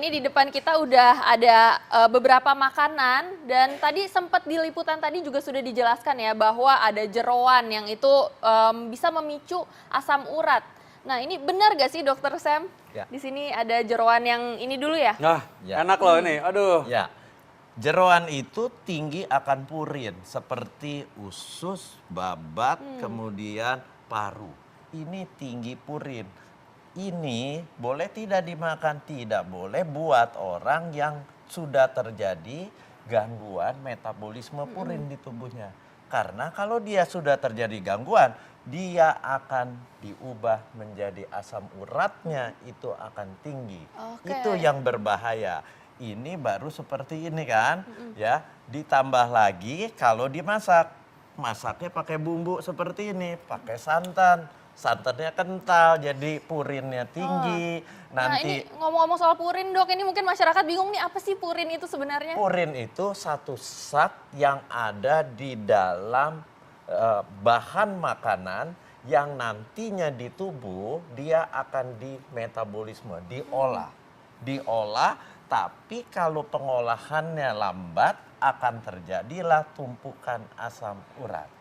ini di depan kita udah ada beberapa makanan dan tadi sempat di liputan tadi juga sudah dijelaskan ya bahwa ada jeroan yang itu bisa memicu asam urat. Nah ini benar gak sih Dokter Sam? Ya. Di sini ada jeroan yang ini dulu ya? Nah, Ya. enak loh ini. Aduh. Ya, jeroan itu tinggi akan purin seperti usus, babat, kemudian paru. Ini tinggi purin. Ini boleh tidak dimakan, tidak boleh buat orang yang sudah terjadi gangguan metabolisme purin di tubuhnya. Karena kalau dia sudah terjadi gangguan, dia akan diubah menjadi asam uratnya itu akan tinggi. Oke. Itu yang berbahaya. Ini baru seperti ini kan, ya. Ditambah lagi kalau dimasak, masaknya pakai bumbu seperti ini, pakai santan. Santannya kental, jadi purinnya tinggi. Nah ini ngomong-ngomong soal purin Dok, ini mungkin masyarakat bingung nih apa sih purin itu sebenarnya? Purin itu satu zat yang ada di dalam bahan makanan yang nantinya di tubuh dia akan dimetabolisme, diolah. Diolah, tapi kalau pengolahannya lambat akan terjadilah tumpukan asam urat.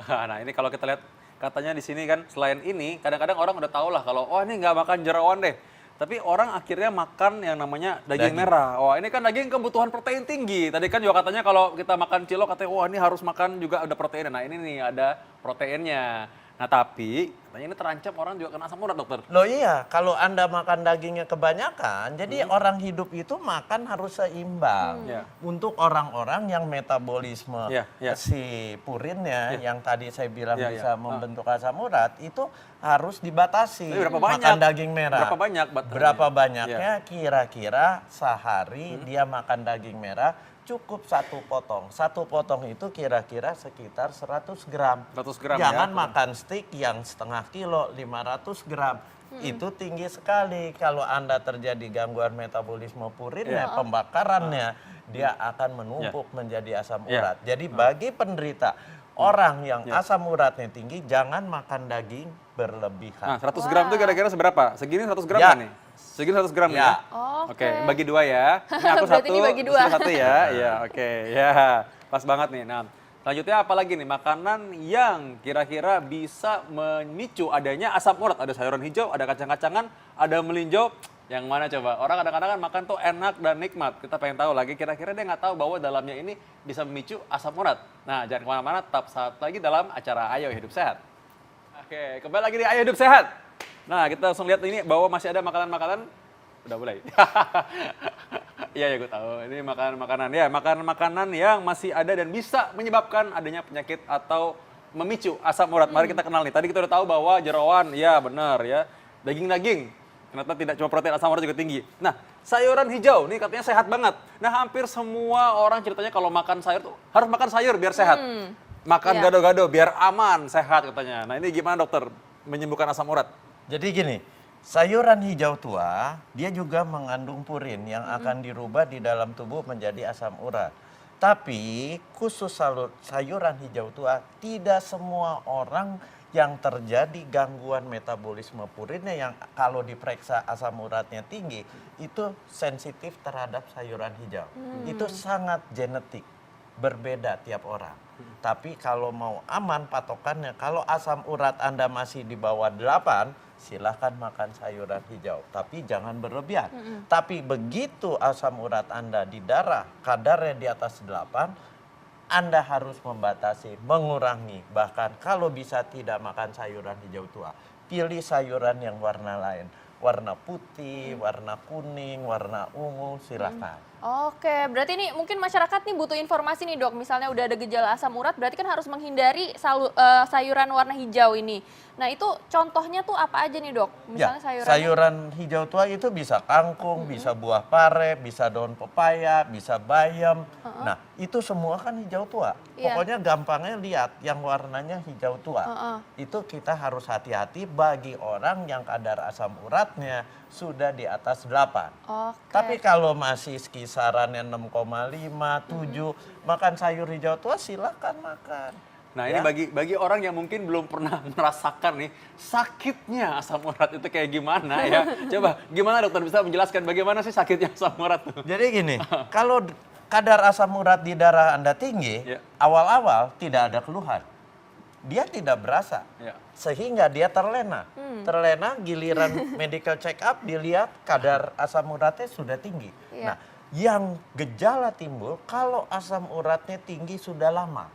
Nah ini kalau kita lihat katanya di sini kan selain ini kadang-kadang orang udah tahu lah kalau oh ini nggak makan jeroan deh. Tapi orang akhirnya makan yang namanya daging merah. Wah ini kan daging kebutuhan protein tinggi. Tadi kan juga katanya kalau kita makan cilok katanya wah ini harus makan juga ada proteinnya. Nah ini nih ada proteinnya. Nah tapi katanya ini terancam orang juga kena asam urat dokter. Loh iya, kalau Anda makan dagingnya kebanyakan, jadi orang hidup itu makan harus seimbang. Ya. Untuk orang-orang yang metabolisme Ya, ya. si purinnya yang tadi saya bilang Ya, bisa ya. membentuk asam urat, itu harus dibatasi. Tapi berapa banyak? Makan daging merah. Berapa banyak baterainya? Berapa banyaknya kira-kira sehari dia makan daging merah cukup satu potong. Satu potong itu kira-kira sekitar 100 gram. 100 gram Jangan ya. makan steak yang setengah kilo, 500 gram. Itu tinggi sekali. Kalau Anda terjadi gangguan metabolisme purinnya, pembakarannya, dia akan menumpuk menjadi asam urat. Jadi bagi penderita orang yang asam uratnya tinggi, jangan makan daging berlebihan. Nah 100 gram itu kira-kira seberapa? Segini 100 gram Ya. kan nih? Segini 100 gram Ya. ya? Oke, bagi dua ya. Ini aku Berarti satu, ini bagi dua. terus satu ya. Iya, oke. Ya, pas banget nih. Nah, selanjutnya apa lagi nih? Makanan yang kira-kira bisa memicu adanya asam urat. Ada sayuran hijau, ada kacang-kacangan, ada melinjo. Yang mana coba? Orang kadang-kadang kan makan tuh enak dan nikmat. Kita pengen tahu lagi, kira-kira dia nggak tahu bahwa dalamnya ini bisa memicu asam urat. Nah, jangan kemana-mana, tetap saat lagi dalam acara Ayo Hidup Sehat. Oke, kembali lagi di Ayo Hidup Sehat. Nah, kita langsung lihat ini bahwa masih ada makanan-makanan. Udah mulai. Iya ya gue tahu. Ini makanan-makanan ya, makanan-makanan yang masih ada dan bisa menyebabkan adanya penyakit atau memicu asam urat. Mari kita kenal nih. Tadi kita udah tahu bahwa jeroan, ya benar ya. Daging-daging. Ternyata tidak cuma protein, asam urat juga tinggi. Nah, sayuran hijau nih katanya sehat banget. Nah, hampir semua orang ceritanya kalau makan sayur tuh harus makan sayur biar sehat. Makan gado-gado biar aman, sehat katanya. Nah, ini gimana dokter menyembuhkan asam urat? Jadi gini, sayuran hijau tua dia juga mengandung purin yang akan dirubah di dalam tubuh menjadi asam urat. Tapi khusus sayuran hijau tua tidak semua orang yang terjadi gangguan metabolisme purinnya yang kalau diperiksa asam uratnya tinggi itu sensitif terhadap sayuran hijau. Itu sangat genetik, berbeda tiap orang. Tapi kalau mau aman patokannya, kalau asam urat Anda masih di bawah 8, silahkan makan sayuran hijau. Tapi jangan berlebihan. Tapi begitu asam urat Anda di darah, kadarnya di atas 8, Anda harus membatasi, mengurangi. Bahkan kalau bisa tidak makan sayuran hijau tua, pilih sayuran yang warna lain. Warna putih, warna kuning, warna ungu, silahkan. Oke, berarti ini mungkin masyarakat nih butuh informasi nih Dok. Misalnya udah ada gejala asam urat, berarti kan harus menghindari sayuran warna hijau ini. Nah itu contohnya tuh apa aja nih Dok? Misalnya sayuran hijau tua itu bisa kangkung, bisa buah pare, bisa daun pepaya, bisa bayam. Nah itu semua kan hijau tua. Pokoknya gampangnya lihat yang warnanya hijau tua. Itu kita harus hati-hati bagi orang yang kadar asam uratnya sudah di atas 8. Tapi kalau masih kisarannya 6,5, 7, makan sayur hijau tua silakan makan. Nah ini Ya. bagi orang yang mungkin belum pernah merasakan nih sakitnya asam urat itu kayak gimana ya. Coba gimana dokter bisa menjelaskan bagaimana sih sakitnya asam urat tuh? Jadi gini, kalau kadar asam urat di darah Anda tinggi, Ya. awal-awal tidak ada keluhan. Dia tidak berasa. Ya. Sehingga dia terlena. Terlena, giliran medical check up dilihat kadar asam uratnya sudah tinggi. Iya. Nah, yang gejala timbul kalau asam uratnya tinggi sudah lama.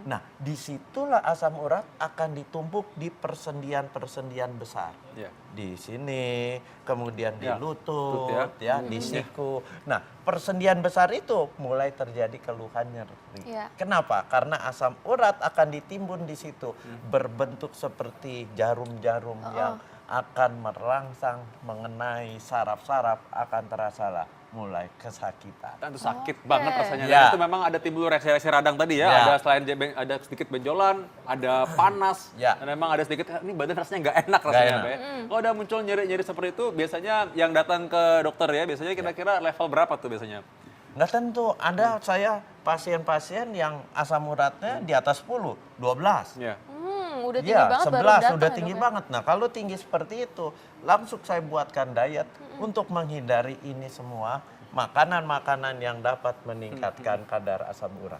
Nah, disitulah asam urat akan ditumpuk di persendian-persendian besar. Ya. Di sini, kemudian di Ya, lutut, lutut ya, di siku. Nah, persendian besar itu mulai terjadi keluhan nyeri. Ya. Kenapa? Karena asam urat akan ditimbun di situ, berbentuk seperti jarum-jarum yang akan merangsang mengenai saraf-saraf, akan terasa lah mulai kesakitan. Itu sakit banget rasanya. Ya. Dan itu memang ada timbul reaksi-reaksi radang tadi ya. Ya. Ada selain ada sedikit benjolan, ada panas, Ya. dan memang ada sedikit ini badan rasanya nggak enak rasanya. enak. Pak, ya. Kalau udah muncul nyeri-nyeri seperti itu, biasanya yang datang ke dokter ya, biasanya kira-kira level berapa tuh biasanya? Nggak tentu, ada saya pasien-pasien yang asam uratnya di atas 10, 12. Ya. Udah tinggi Iya, banget baru 11 datang sudah ya, tinggi Dok, ya? banget. Nah, kalau tinggi seperti itu, langsung saya buatkan diet untuk menghindari ini semua. Makanan-makanan yang dapat meningkatkan kadar asam urat.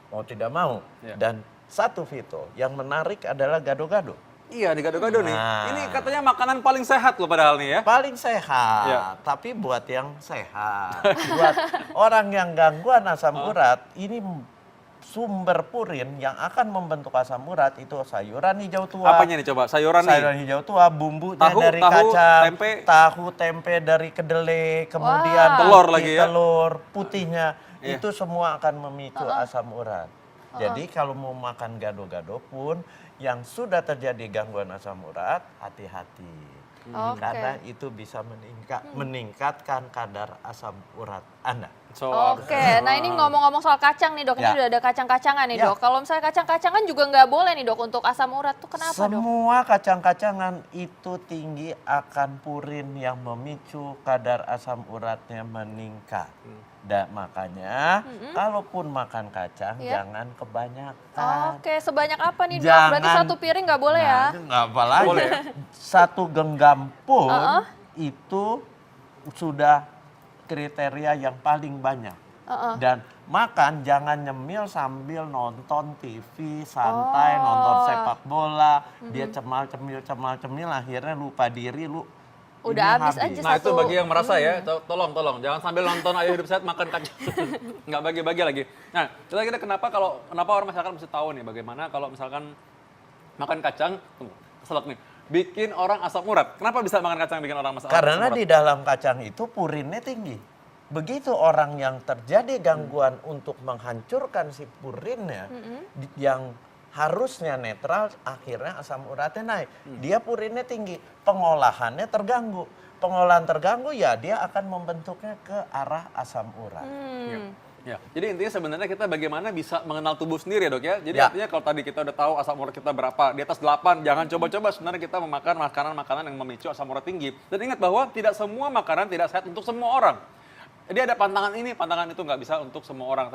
Mau tidak mau. Ya. Dan satu Vito, yang menarik adalah gado-gado. Iya, di gado-gado nih. Nah. Ini katanya makanan paling sehat loh padahal nih ya. Paling sehat, Ya. tapi buat yang sehat. Buat orang yang gangguan asam urat, ini sumber purin yang akan membentuk asam urat itu sayuran hijau tua. Apanya nih coba? Sayuran nih. Sayuran hijau tua, bumbunya Tahu, dari tahu, kacang, tempe. tahu, tempe dari kedelai, kemudian Wah. Telur putih, lagi ya? telur putihnya, Iya. itu semua akan memicu asam urat. Jadi kalau mau makan gado-gado pun yang sudah terjadi gangguan asam urat, hati-hati. Oke. Karena itu bisa meningkatkan kadar asam urat Anda. So, Oke, nah ini ngomong-ngomong soal kacang nih dok, ini Ya. udah ada kacang-kacangan nih Ya. dok. Kalau misalnya kacang-kacangan juga nggak boleh nih dok untuk asam urat tuh kenapa dok? Semua kacang-kacangan itu tinggi akan purin yang memicu kadar asam uratnya meningkat. Dan makanya kalaupun makan kacang Ya. jangan kebanyakan. Oke, sebanyak apa nih dok? Jangan- Berarti satu piring nggak boleh ya? Nah, itu nggak apa lagi. Boleh. Satu genggam pun Uh-uh. itu sudah kriteria yang paling banyak. Uh-uh. Dan makan jangan nyemil sambil nonton TV, santai, nonton sepak bola, dia cemal-cemil, akhirnya lupa diri, Udah ini habis aja. nah itu satu. bagi yang merasa ya, tolong jangan sambil nonton Ayo Hidup Sehat makan kacang. Nggak bagi-bagi lagi. Nah, kita kenapa orang masyarakat mesti tahu nih bagaimana kalau misalkan makan kacang, tunggu, keselak nih, bikin orang asam urat. Kenapa bisa makan kacang bikin orang asam Karena urat? di dalam kacang itu purinnya tinggi. Begitu orang yang terjadi gangguan untuk menghancurkan si purinnya, yang harusnya netral, akhirnya asam uratnya naik. Dia purinnya tinggi, pengolahannya terganggu. Pengolahan terganggu ya dia akan membentuknya ke arah asam urat. Ya, jadi intinya sebenarnya kita bagaimana bisa mengenal tubuh sendiri ya dok ya. Jadi Ya. artinya kalau tadi kita udah tahu asam urat kita berapa, di atas 8, jangan coba-coba sebenarnya kita memakan makanan-makanan yang memicu asam urat tinggi. Dan ingat bahwa tidak semua makanan tidak sehat untuk semua orang. Jadi ada pantangan ini, pantangan itu nggak bisa untuk semua orang.